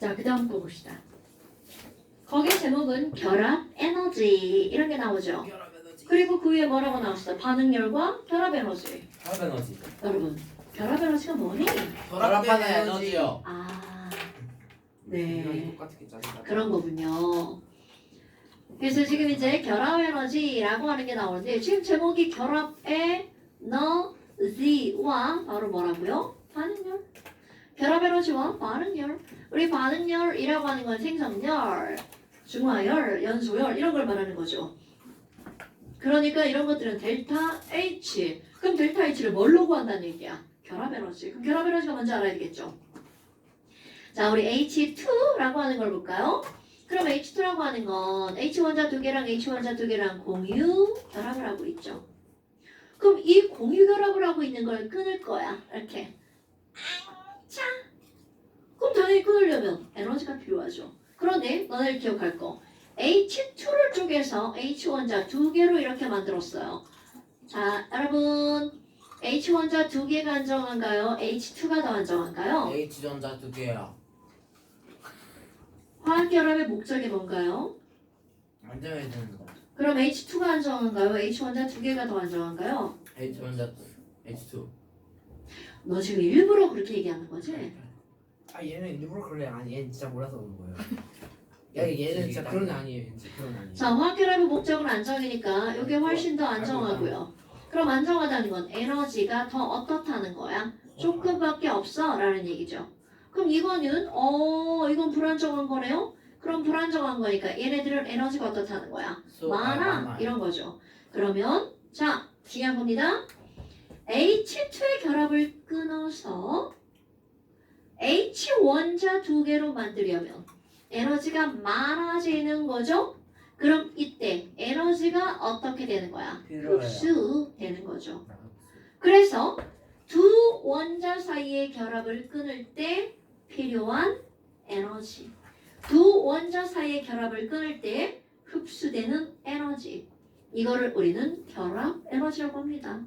자, 그 다음 거 봅시다. 거기 제목은 결합 에너지 이런 게 나오죠. 결합 에너지. 그리고 그 위에 뭐라고 나왔어? 반응열과 결합 에너지. 결합 에너지. 여러분, 결합 에너지가 뭐니? 결합하는 에너지요. 아, 이런 네, 똑같게 짜증나. 그런 거군요. 그래서 지금 이제 결합 에너지라고 하는 게 나오는데 지금 제목이 결합 에너지와 바로 뭐라고요? 반응열. 결합 에너지와 반응열. 우리 반응열이라고 하는 건 생성열, 중화열, 연소열 이런 걸 말하는 거죠. 그러니까 이런 것들은 델타 H. 그럼 델타 H를 뭘로 구한다는 얘기야? 결합 에너지. 그럼 결합 에너지가 뭔지 알아야 되겠죠. 자, 우리 H2라고 하는 걸 볼까요? 그럼 H2라고 하는 건 H 원자 두 개랑 H 원자 두 개랑 공유 결합을 하고 있죠. 그럼 이 공유 결합을 하고 있는 걸 끊을 거야. 이렇게. 자, 그럼 당연히 끊으려면 에너지가 필요하죠. 그런데 너네들 기억할 거. H2를 쪼개서 H 원자 두 개로 이렇게 만들었어요. 자, 여러분. H 원자 두 개가 안정한가요? H2가 더 안정한가요? H 전자 두 개요. 화학결합의 목적이 뭔가요? 안정해야 되는 거. 그럼 H2가 안정한가요? H 원자 두 개가 더 안정한가요? H 전자 H2. 너 지금 일부러 그렇게 얘기하는 거지? 아 얘는 일부러 그래. 아니 얘는 진짜 몰라서 그런 거예요. 야 얘는 진짜 그런 애 아니에요. 진짜 그런 애 아니에요. 자, 화학결합의 목적은 안정이니까 이게 훨씬 더 안정하고요. 그럼 안정하다는 건 에너지가 더 어떻다는 거야? 조금밖에 없어 라는 얘기죠. 그럼 이거는 이건 불안정한 거네요? 그럼 불안정한 거니까 얘네들은 에너지가 어떻다는 거야? 많아 이런 거죠. 그러면 자, 중요한 겁니다. H2의 결합을 끊어서 H 원자 두 개로 만들려면 에너지가 많아지는 거죠. 그럼 이때 에너지가 어떻게 되는 거야? 필요해요. 흡수되는 거죠. 그래서 두 원자 사이의 결합을 끊을 때 필요한 에너지, 두 원자 사이의 결합을 끊을 때 흡수되는 에너지, 이거를 우리는 결합 에너지라고 합니다.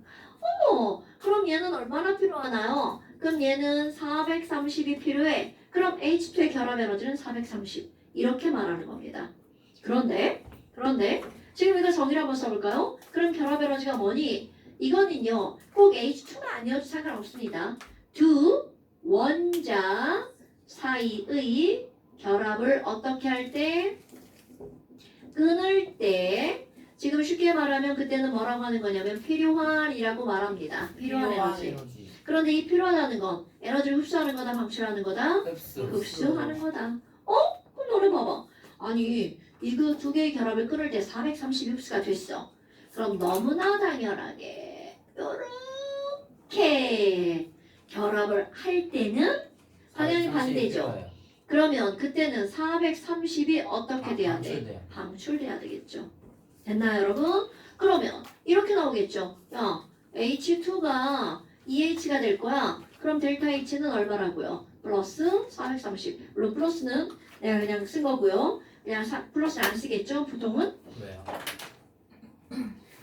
그럼 얘는 얼마나 필요하나요? 그럼 얘는 430이 필요해. 그럼 H2의 결합 에너지는 430 이렇게 말하는 겁니다. 그런데 지금 이거 정의를 한번 써볼까요? 그럼 결합 에너지가 뭐니? 이거는요 꼭 H2가 아니어도 상관없습니다. 두 원자 사이의 결합을 어떻게 할 때? 끊을 때 지금 쉽게 말하면 그때는 뭐라고 하는 거냐면 필요한이라고 말합니다. 필요한 에너지. 그런데 이 필요하다는 건 에너지를 흡수하는 거다 방출하는 거다? 흡수하는 거다. 그럼 너네 봐봐. 아니 이거 두 개의 결합을 끊을 때 430 흡수가 됐어. 그럼 너무나 당연하게 이렇게 결합을 할 때는 당연히 반대죠. 그러면 그때는 430이 어떻게 돼야 돼? 방출돼야 되겠죠. 됐나요 여러분? 그러면 이렇게 나오겠죠. 야 H2가 EH가 될 거야. 그럼 델타 H는 얼마라고요? 플러스 430. 물론 플러스는 내가 그냥 쓴 거고요. 그냥 플러스 안 쓰겠죠 보통은? 왜요?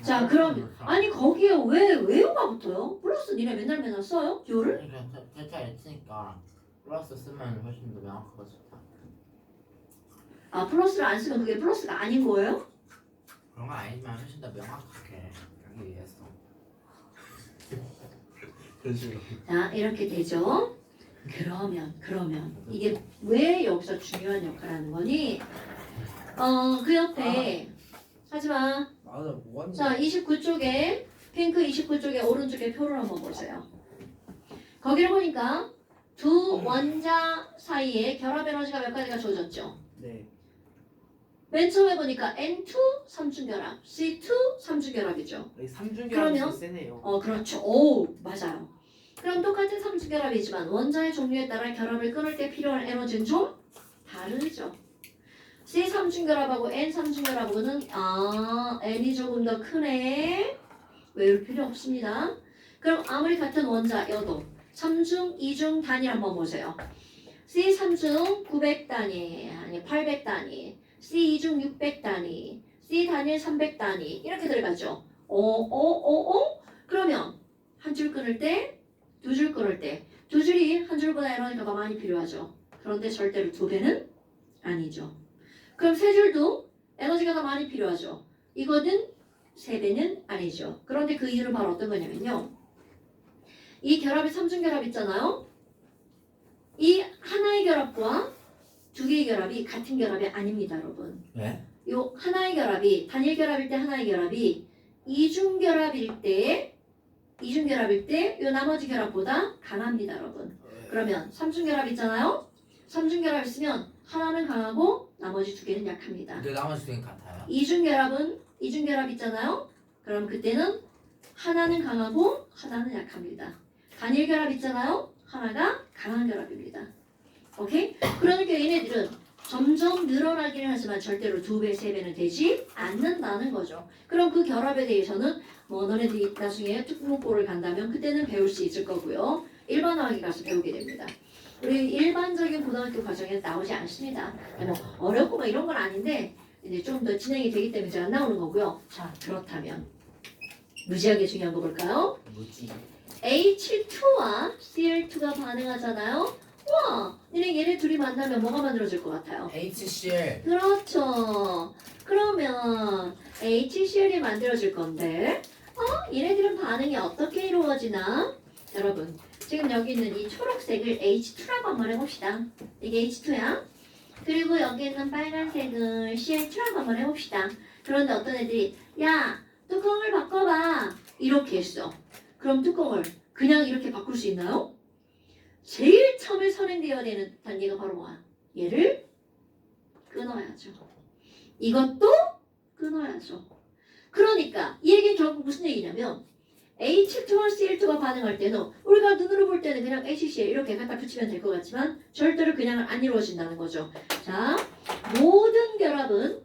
자 그럼 아니 거기에 왜 외우가 붙어요? 플러스 니네 맨날 써요? 기호를? 델타 H니까 플러스 쓰면 훨씬 더 명확하고 좋다. 아 플러스를 안 쓰면 그게 플러스가 아닌 거예요? 그런 건 아니지만 훨씬 더 명확하게 하기 위해서. 자 이렇게 되죠. 그러면 이게 왜 여기서 중요한 역할을 하는 거니? 그 옆에 하지마. 맞아 뭐 하는 자 29쪽에 핑크 29쪽에 오른쪽에 표를 한번 보세요. 거기를 보니까 두 원자 사이에 결합 에너지가 몇 가지가 주어졌죠. 네. 맨 처음에 보니까 N2 삼중결합, C2 삼중결합이죠. 여기 삼중결합이 그러면? 세네요. 그렇죠. 오, 맞아요. 그럼 똑같은 삼중결합이지만 원자의 종류에 따라 결합을 끊을 때 필요한 에너지는 좀 다르죠. C 삼중결합하고 N 삼중결합하고는 N이 조금 더 크네. 외울 필요 없습니다. 그럼 아무리 같은 원자여도 3중, 2중 단위 한번 보세요. C 3중 900단위, 아니 800단위, C 2중 600단위, C 단위 300단위 이렇게 들어가죠. 그러면 한 줄 끊을 때, 두 줄 끊을 때, 두 줄이 한 줄보다 에너지가 더 많이 필요하죠. 그런데 절대로 2배는 아니죠. 그럼 세 줄도 에너지가 더 많이 필요하죠. 이거는 3배는 아니죠. 그런데 그 이유는 바로 어떤 거냐면요. 이 결합이 3중 결합 있잖아요. 이 하나의 결합과 2개의 결합이 같은 결합이 아닙니다, 여러분. 네? 요 하나의 결합이 단일 결합일 때 하나의 결합이 이중 결합일 때 요 나머지 결합보다 강합니다, 여러분. 그러면 3중 결합 있잖아요. 3중 결합 있으면 하나는 강하고 나머지 2개는 약합니다. 근데 나머지 두개 같아요? 이중 결합 있잖아요. 그럼 그때는 하나는 강하고 하나는 약합니다. 단일 결합 있잖아요. 하나가 강한 결합입니다. 오케이? 그러니까 얘네들은 점점 늘어나기는 하지만 절대로 2배, 3배는 되지 않는다는 거죠. 그럼 그 결합에 대해서는 뭐 너네들이 나중에 특목고를 간다면 그때는 배울 수 있을 거고요. 일반화학에 가서 배우게 됩니다. 우리 일반적인 고등학교 과정에 나오지 않습니다. 뭐 어렵고 막 이런 건 아닌데 이제 좀 더 진행이 되기 때문에 제가 안 나오는 거고요. 자, 그렇다면 무지하게 중요한 거 볼까요? 뭐지? H2와 Cl2가 반응하잖아요. 와, 얘네 둘이 만나면 뭐가 만들어질 것 같아요? HCl. 그렇죠. 그러면 HCl이 만들어질 건데, 얘네들은 반응이 어떻게 이루어지나? 여러분, 지금 여기 있는 이 초록색을 H2라고 한번 해봅시다. 이게 H2야. 그리고 여기 있는 빨간색을 Cl2라고 한번 해봅시다. 그런데 어떤 애들이 야, 뚜껑을 바꿔봐. 이렇게 했어. 그럼 뚜껑을 그냥 이렇게 바꿀 수 있나요? 제일 처음에 선행되어야 되는 단계가 바로 뭐야? 얘를 끊어야죠. 이것도 끊어야죠. 그러니까 이 얘기는 결국 무슨 얘기냐면 H2와 Cl2가 반응할 때는 우리가 눈으로 볼 때는 그냥 HCl 이렇게 갖다 붙이면 될 것 같지만 절대로 그냥 안 이루어진다는 거죠. 자, 모든 결합은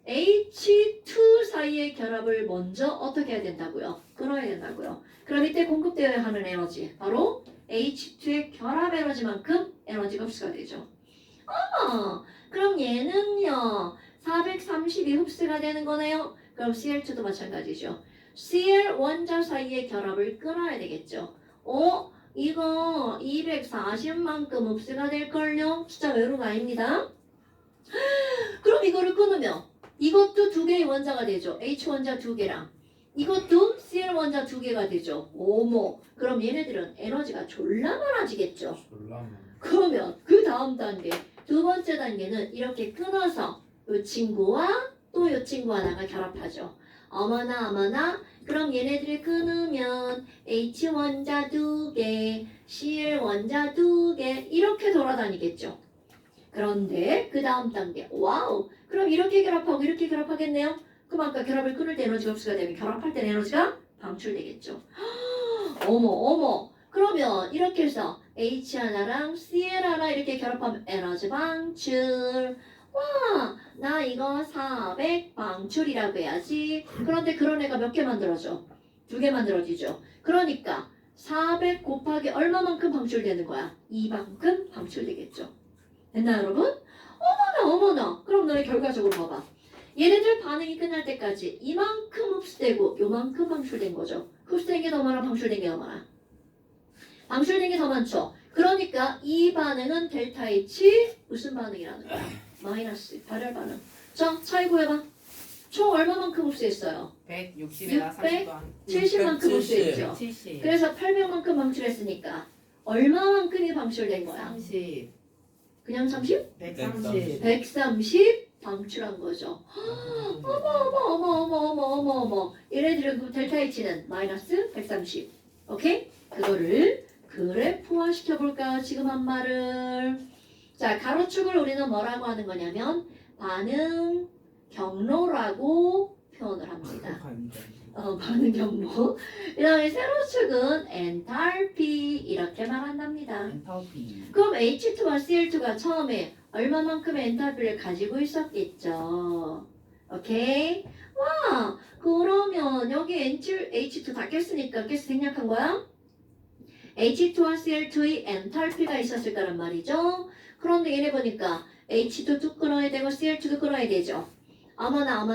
H2 사이의 결합을 먼저 어떻게 해야 된다고요? 끊어야 된다고요. 그럼 이때 공급되어야 하는 에너지 바로 H2의 결합 에너지만큼 에너지가 흡수가 되죠. 그럼 얘는요 430이 흡수가 되는 거네요. 그럼 Cl2도 마찬가지죠. Cl 원자 사이의 결합을 끊어야 되겠죠. 이거 240만큼 흡수가 될걸요? 숫자 외우는 거 아닙니다. 그럼 이거를 끊으면 이것도 2개의 원자가 되죠. H 원자 2개랑 이것도 Cl 원자 2개가 되죠. 어머, 그럼 얘네들은 에너지가 졸라 많아지겠죠. 졸라만. 그러면 그 다음 단계, 2번째 단계는 이렇게 끊어서 이 친구와 또 이 친구 하나가 결합하죠. 어머나. 그럼 얘네들이 끊으면 H 원자 2개, Cl 원자 2개 이렇게 돌아다니겠죠. 그런데 그 다음 단계, 와우. 그럼 이렇게 결합하고 이렇게 결합하겠네요. 그럼 아까 결합을 끊을 때 에너지가 흡수가 되면 결합할 때 에너지가 방출되겠죠. 어머. 그러면 이렇게 해서 H 하나랑 Cl 하나 이렇게 결합하면 에너지 방출. 와, 나 이거 400 방출이라고 해야지. 그런데 그런 애가 몇 개 만들어져? 2개 만들어지죠. 그러니까 400 곱하기 얼마만큼 방출되는 거야? 이만큼 방출되겠죠. 됐나요, 여러분? 어머나. 그럼 너희 결과적으로 봐봐. 얘네들 반응이 끝날 때까지 이만큼 흡수되고 요만큼 방출된 거죠. 흡수된 게 더 많아, 방출된 게 더 많아? 방출된 게 더 많죠. 그러니까 이 반응은 델타 H 무슨 반응이라는 거야? 마이너스 발열 반응. 자, 차이 구해봐. 총 얼마만큼 흡수했어요? 160에다 600? 30도 70만큼 흡수했죠. 70. 그래서 800만큼 방출했으니까 얼마만큼이 방출된 거야? 30. 그냥 30? 130. 130 방출한 거죠. 어머. 얘네들은 그 델타 H는 마이너스 130. 오케이? 그거를 그래프화 시켜볼까요? 지금 한 말을. 자, 가로축을 우리는 뭐라고 하는 거냐면 반응 경로라고 표현을 합니다. 반응 경로. 그 다음에 세로축은 엔탈피 이렇게 말한답니다. 엔탈피. 그럼 H2와 Cl2가 처음에 얼마만큼의 엔탈피를 가지고 있었겠죠. 오케이? 와, 그러면 여기 H2 다 깼으니까 깼어 생략한 거야? H2와 Cl2의 엔탈피가 있었을 거란 말이죠. 그런데 얘네 보니까 H2도 끊어야 되고 Cl2도 끊어야 되죠. 어머나.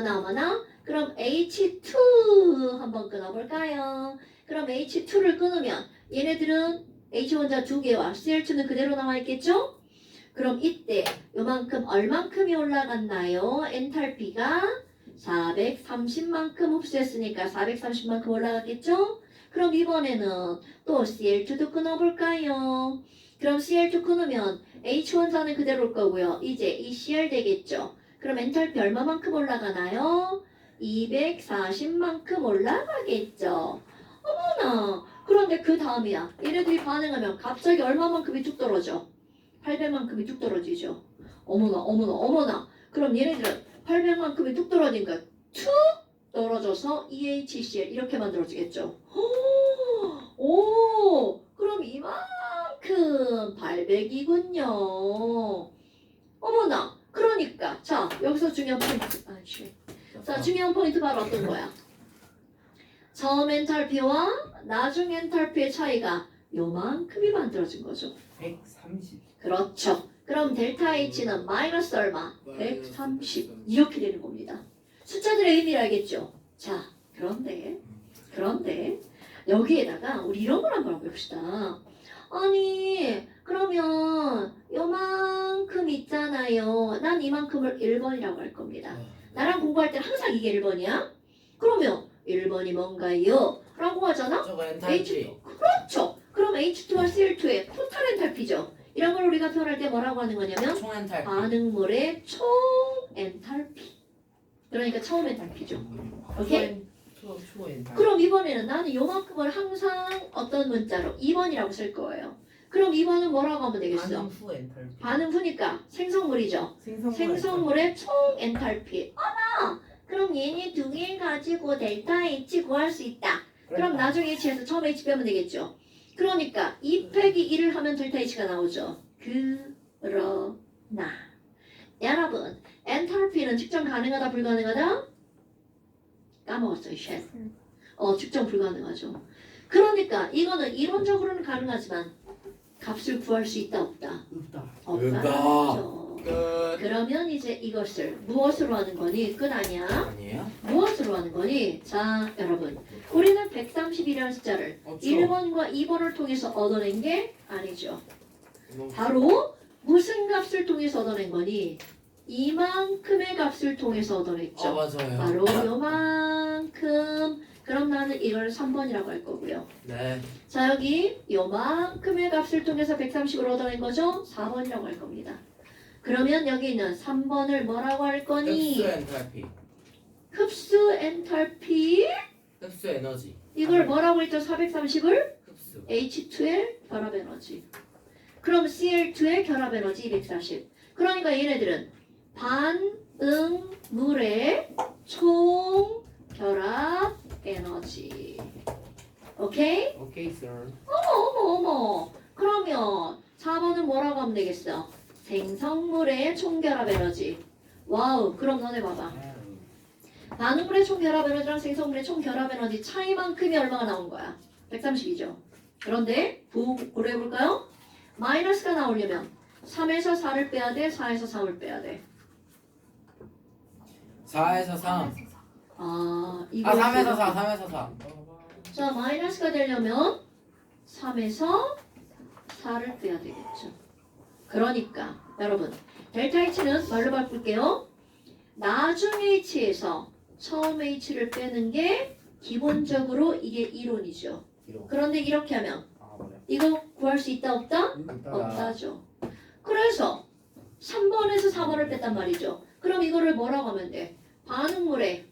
그럼 H2 한번 끊어볼까요? 그럼 H2를 끊으면 얘네들은 H 원자 2개와 Cl2는 그대로 나와 있겠죠? 그럼 이때 요만큼 얼만큼이 올라갔나요? 엔탈피가 430만큼 흡수했으니까 430만큼 올라갔겠죠? 그럼 이번에는 또 Cl2도 끊어볼까요? 그럼 Cl2 끊으면 H1자는 그대로일 거고요. 이제 이 Cl 되겠죠? 그럼 엔탈피 얼마만큼 올라가나요? 240만큼 올라가겠죠? 어머나! 그런데 그 다음이야. 얘네들이 반응하면 갑자기 얼마만큼이 뚝 떨어져? 800만큼이 뚝 떨어지죠. 어머나 어머나 어머나. 그럼 얘네들은 800만큼이 뚝 떨어지니까 툭 떨어져서 EHCl 이렇게 만들어지겠죠. 오, 그럼 이만큼 800이군요. 어머나. 그러니까 자 여기서 중요한 포인트. 자 중요한 포인트 바로 어떤 거야? 처음 엔탈피와 나중 엔탈피의 차이가 요만큼이 만들어진 거죠. 130. 그렇죠. 그럼 델타 H는 마이너스 얼마? 130 이렇게 되는 겁니다. 숫자들의 의미를 알겠죠? 자, 그런데 여기에다가 우리 이런 걸 한번 해봅시다. 아니 그러면 요만큼 있잖아요. 난 이만큼을 1번이라고 할 겁니다. 나랑 공부할 때는 항상 이게 1번이야. 그러면 1번이 뭔가요? 라고 하잖아? 저거 엔탈피. 그렇죠. 그럼 H2와 Cl2의 토탈 엔탈피죠. 이런 걸 우리가 표현할 때 뭐라고 하는 거냐면 총 엔탈피. 반응물의 총 엔탈피. 그러니까 처음 엔탈피죠. 오케이? 초 엔탈피. 그럼 이번에는 나는 요만큼을 항상 어떤 문자로 2번이라고 쓸 거예요. 그럼 2번은 뭐라고 하면 되겠어? 반응 후 엔탈피. 반응 후니까 생성물이죠. 생성물의 총 엔탈피. 그럼 얘네 두 개 가지고 델타 H 구할 수 있다. 그럼 나중에 H에서 처음 H 빼면 되겠죠. 그러니까 2 빼기 1을 하면 델타 H가 나오죠. 그러나 여러분 엔탈피는 측정 가능하다 불가능하다? 까먹었어요. 쉣. 측정 불가능하죠. 그러니까 이거는 이론적으로는 가능하지만 값을 구할 수 있다 없다? 없다. 없다. 끝. 그러면 이제 이것을 무엇으로 하는 거니? 끝 아니야? 아니에요? 무엇으로 하는 거니? 자 여러분 우리는 130이라는 숫자를 1번과 2번을 통해서 얻어낸 게 아니죠. 바로 무슨 값을 통해서 얻어낸 거니? 이만큼의 값을 통해서 얻어냈죠. 맞아요. 바로 요만큼. 그럼 나는 이걸 3번이라고 할 거고요. 네. 자 여기 요만큼의 값을 통해서 130을 얻어낸 거죠? 4번이라고 할 겁니다. 그러면 여기 있는 3번을 뭐라고 할 거니? 흡수 엔탈피. 흡수 엔탈피. 흡수 에너지. 이걸 뭐라고 했죠? 430을 흡수. H2의 결합 에너지. 그럼 Cl2의 결합 에너지 240. 그러니까 얘네들은 반응물의 총 결합 에너지. 오케이? 오케이, sir. 어머. 그러면 4번은 뭐라고 하면 되겠어? 생성물의 총결합 에너지. 와우. 그럼 너네 봐봐. 반응물의 총결합 에너지랑 생성물의 총결합 에너지 차이만큼이 얼마가 나온 거야? 130이죠. 그런데 고려해볼까요? 마이너스가 나오려면 3에서 4를 빼야 돼? 4에서 3을 빼야 돼? 4에서 3. 이거 3에서 4. 3에서 4. 자, 마이너스가 되려면 3에서 4를 빼야 되겠죠. 그러니까 여러분 델타 H는 말로 바꿀게요. 나중 H에서 처음 H를 빼는 게 기본적으로 이게 이론이죠. 그런데 이렇게 하면 이거 구할 수 있다 없다? 없다죠. 그래서 3번에서 4번을 뺐단 말이죠. 그럼 이거를 뭐라고 하면 돼? 반응물의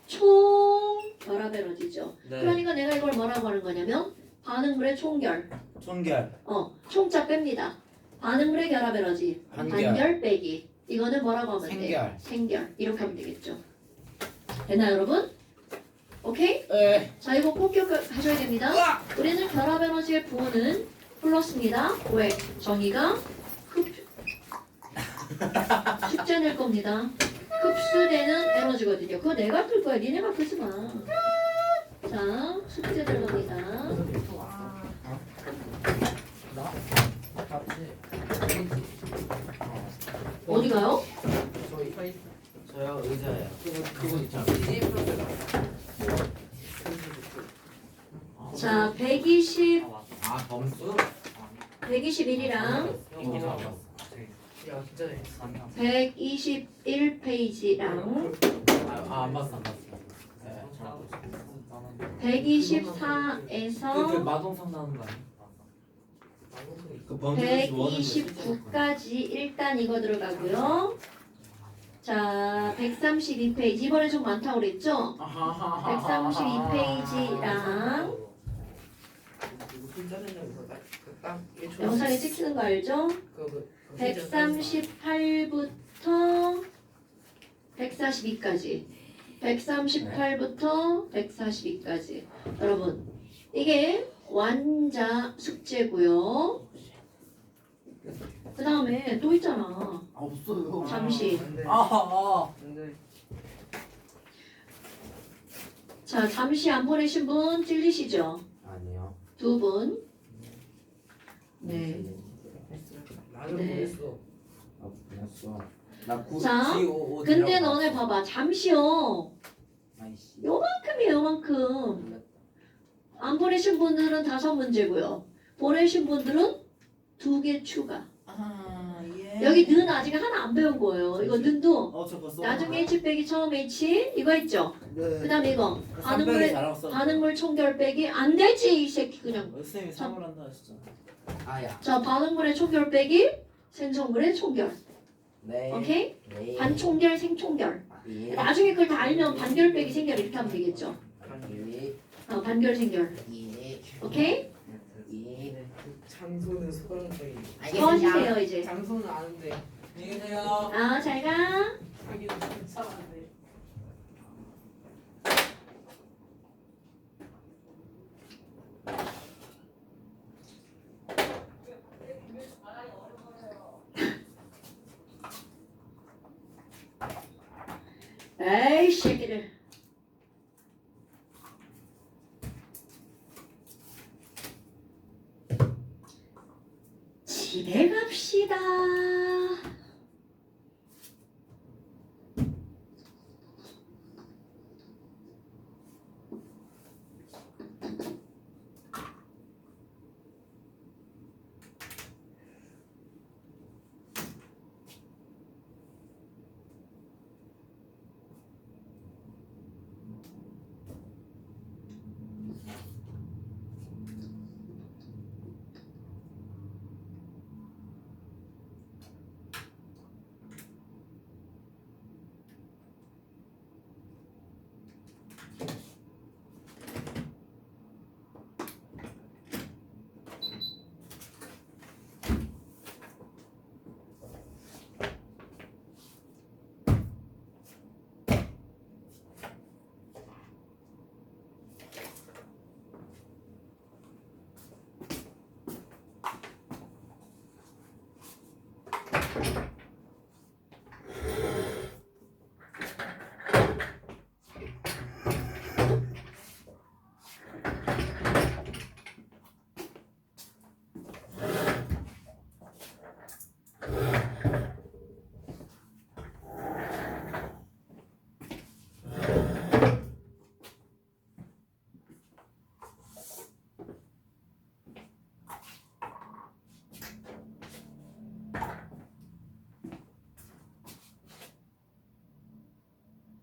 총 결합 에너지죠. 네. 그러니까 내가 이걸 뭐라고 하는 거냐면 반응물의 총결. 총결. 총자 뺍니다. 반응물의 결합 에너지. 반결 빼기. 이거는 뭐라고 하면 돼? 생결. 생결. 이렇게 하면 되겠죠. 됐나요, 여러분? 오케이? 네. 자, 이거 꼭 기억하셔야 됩니다. 우리는 결합 에너지의 부호는 플러스입니다. 왜? 정의가 숙제 낼 겁니다. 흡수되는 에너지거든요. 그거 내가 풀 거야. 니네가 풀지 마. 자, 숙제 들어갑니다. 어디 가요? 저요 의자예요. 그거 있잖아. 자, 120, 점수? 121이랑 이거 야 진짜 재밌어. 121페이지랑 안 봤어. 네, 그 124에서 마동석 나오는 거 아니야? 그 129까지 일단 이거 들어가고요. 자, 132페이지. 이번에 좀 많다고 그랬죠? 132페이지랑 영상에 찍히는 거 알죠? 138부터 142까지. 138부터 142까지. 여러분, 이게 완자 숙제고요. 그 다음에 또 있잖아. 없어요. 잠시. 안돼. 아. 안돼. 자, 잠시 안 보내신 분 찔리시죠? 아니요. 두 분. 네. 나는 네. 보냈어. 보냈어. 나 자, 근데 너네 봐봐. 잠시요. 아이씨. 요만큼이에요, 요만큼. 안 보내신 분들은 5문제고요. 보내신 분들은 2개 추가. 아 예. 여기 는 아직 하나 안 배운 거예요. 이거 는도 저 벌써. 나중에 H 빼기 처음 H 이거 있죠? 그 네. 다음에 이거 반응물 잘했어. 반응물 총결 빼기 안 되지 이 새끼 그냥. 선생님이 사물 한다 하셨잖아. 아야. 자, 반응물의 총결 빼기 생성물의 총결. 네. 오케이? 네. 반총결 생총결. 예. 나중에 그걸 다 알면 반결 빼기 생결 이렇게 하면 되겠죠? 예. 반결 생결. 예. 오케이? 예. 장소는 소방청이. 서하시세요 이제. 장소는 아는데. 안녕히 계세요. 아, 잘 가. 하기는 진짜 안 돼. 에이 새끼들.